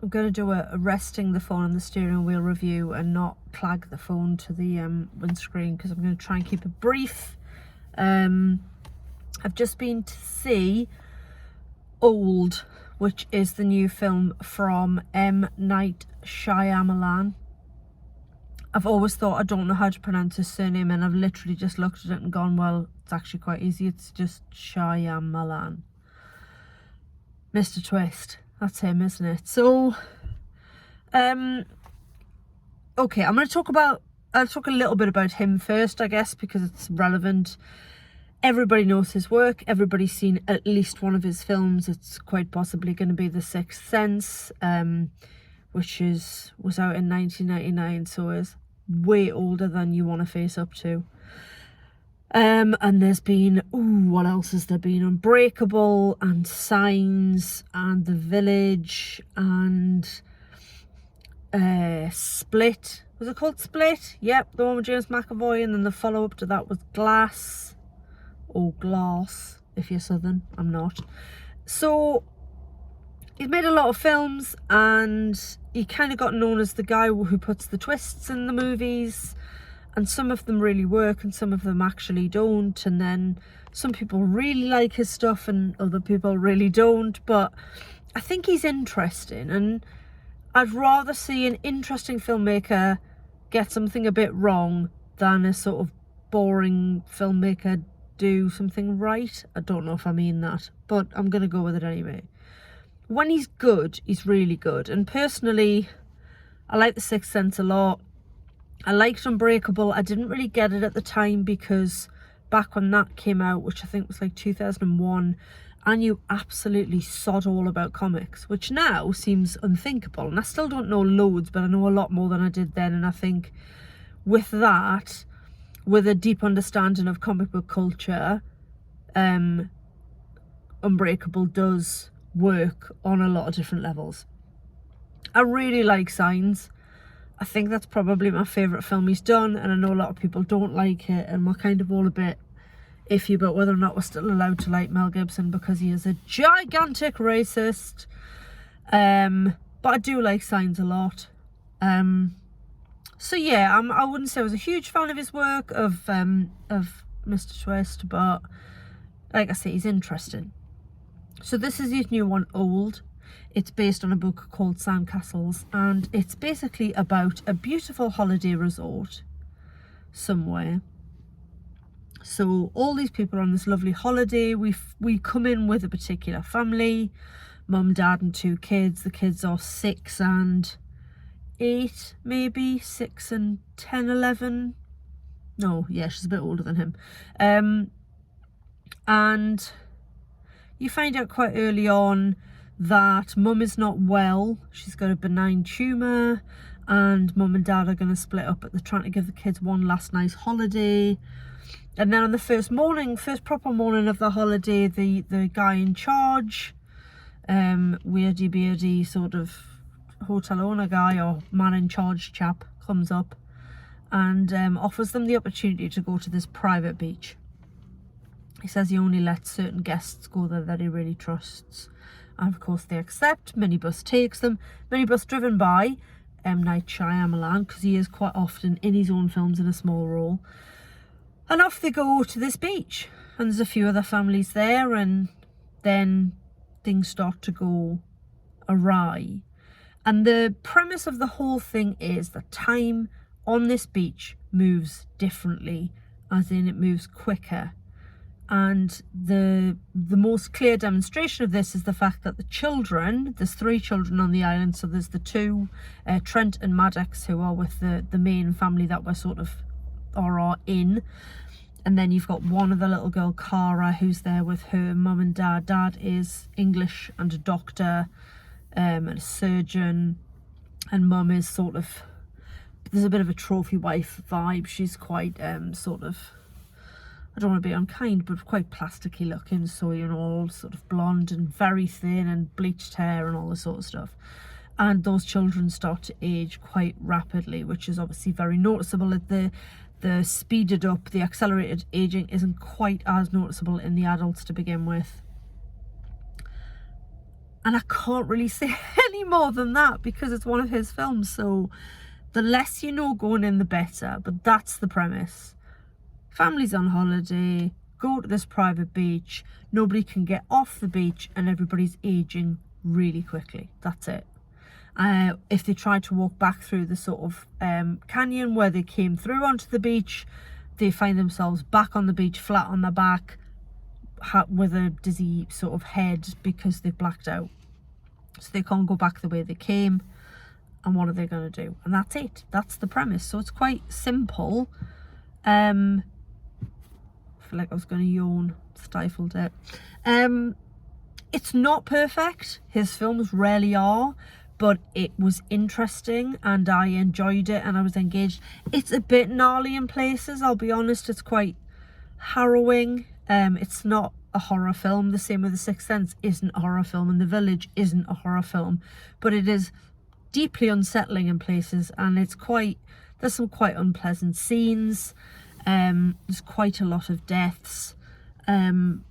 I'm going to do a resting the phone on the steering wheel review and not clag the phone to the windscreen, because I'm going to try and keep it brief. I've just been to see Old, which is the new film from M. Night Shyamalan. I've always thought I don't know how to pronounce his surname, and I've literally just looked at it and gone, well, it's actually quite easy. It's just Shyamalan. Mr. Twist. That's him, isn't it? So, okay, I'll talk a little bit about him first, I guess, because it's relevant. Everybody knows his work. Everybody's seen at least one of his films. It's quite possibly going to be The Sixth Sense, which was out in 1999, so is way older than You Want to Face Up To. And there's been, what else has there been? Unbreakable and Signs and The Village and Split. Was it called Split? Yep, the one with James McAvoy, and then the follow-up to that was Glass. Or Glass, if you're Southern. I'm not. So, he's made a lot of films, and he kind of got known as the guy who puts the twists in the movies, and some of them really work and some of them actually don't, and then some people really like his stuff and other people really don't. But I think he's interesting, and I'd rather see an interesting filmmaker get something a bit wrong than a sort of boring filmmaker do something right. I don't know if I mean that, but I'm gonna go with it anyway. When he's good, he's really good, and personally I like The Sixth Sense a lot. I liked Unbreakable. I didn't really get it at the time, because back when that came out, which I think was like 2001, I knew absolutely sod all about comics, which now seems unthinkable, and I still don't know loads, but I know a lot more than I did then. And I think with that, with a deep understanding of comic book culture, Unbreakable does work on a lot of different levels. I really like Signs. I think that's probably my favourite film he's done, and I know a lot of people don't like it, and we're kind of all a bit iffy about whether or not we're still allowed to like Mel Gibson because he is a gigantic racist. But I do like Signs a lot. So yeah, I wouldn't say I was a huge fan of his work, of Mr. Twist, but like I say, he's interesting. So this is his new one, Old. It's based on a book called Sandcastles, and it's basically about a beautiful holiday resort somewhere. So all these people are on this lovely holiday. We come in with a particular family, mum, dad and 2 kids. The kids are 6 and 8, maybe 6 and 10, 11. No, yeah, she's a bit older than him. And you find out quite early on that mum is not well. She's got a benign tumour, and mum and dad are going to split up, but they're trying to give the kids one last nice holiday. And then on the first proper morning of the holiday, the guy in charge, weirdy beardy sort of hotel owner guy or man in charge chap, comes up and offers them the opportunity to go to this private beach. He says he only lets certain guests go there that he really trusts. And of course they accept. Minibus takes them. Minibus driven by M. Night Shyamalan, because he is quite often in his own films in a small role. And off they go to this beach. And there's a few other families there, and then things start to go awry. And the premise of the whole thing is that time on this beach moves differently, as in it moves quicker. And the most clear demonstration of this is the fact that the children, there's 3 children on the island. So there's the 2, Trent and Maddox, who are with the main family that we're sort of are in. And then you've got one of the little girl, Cara, who's there with her mum and dad. Dad is English and a doctor, and a surgeon, and mum is sort of, there's a bit of a trophy wife vibe. She's quite sort of, I don't want to be unkind, but quite plasticky looking, so, you know, all sort of blonde and very thin and bleached hair and all this sort of stuff. And those children start to age quite rapidly, which is obviously very noticeable. The speeded up, the accelerated aging isn't quite as noticeable in the adults to begin with. And I can't really say any more than that because it's one of his films. So the less you know going in, the better. But that's the premise. Family's on holiday, go to this private beach, nobody can get off the beach, and everybody's aging really quickly. That's it. If they try to walk back through the sort of canyon where they came through onto the beach, they find themselves back on the beach, flat on their back, with a dizzy sort of head because they've blacked out. So they can't go back the way they came. And what are they going to do? And that's it. That's the premise. So it's quite simple. I feel like I was going to yawn, stifled it. It's not perfect. His films rarely are, but it was interesting and I enjoyed it and I was engaged. It's a bit gnarly in places, I'll be honest. It's quite harrowing. It's not a horror film. The same with The Sixth Sense isn't a horror film, and The Village isn't a horror film, but it is deeply unsettling in places, and there's some quite unpleasant scenes. There's quite a lot of deaths,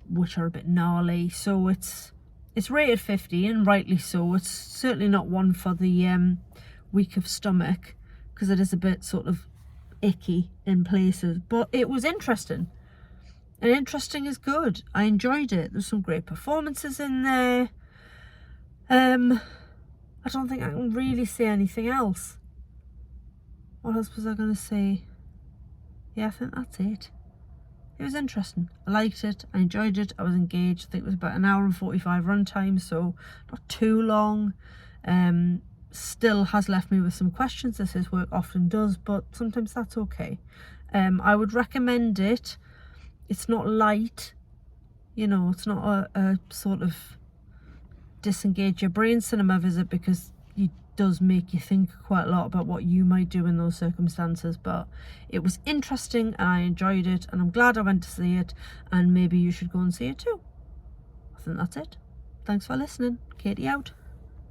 which are a bit gnarly. So it's rated 50, and rightly so. It's certainly not one for the weak of stomach, because it is a bit sort of icky in places, but it was interesting. And interesting is good. I enjoyed it. There's some great performances in there. I don't think I can really say anything else. What else was I going to say? Yeah, I think that's it. It was interesting. I liked it. I enjoyed it. I was engaged. I think it was about 1 hour and 45 runtime, so not too long. Still has left me with some questions, as his work often does, but sometimes that's okay. I would recommend it. It's not light, you know, it's not a sort of disengage your brain cinema visit, because it does make you think quite a lot about what you might do in those circumstances. But it was interesting and I enjoyed it, and I'm glad I went to see it, and maybe you should go and see it too. I think that's it. Thanks for listening. Katie out.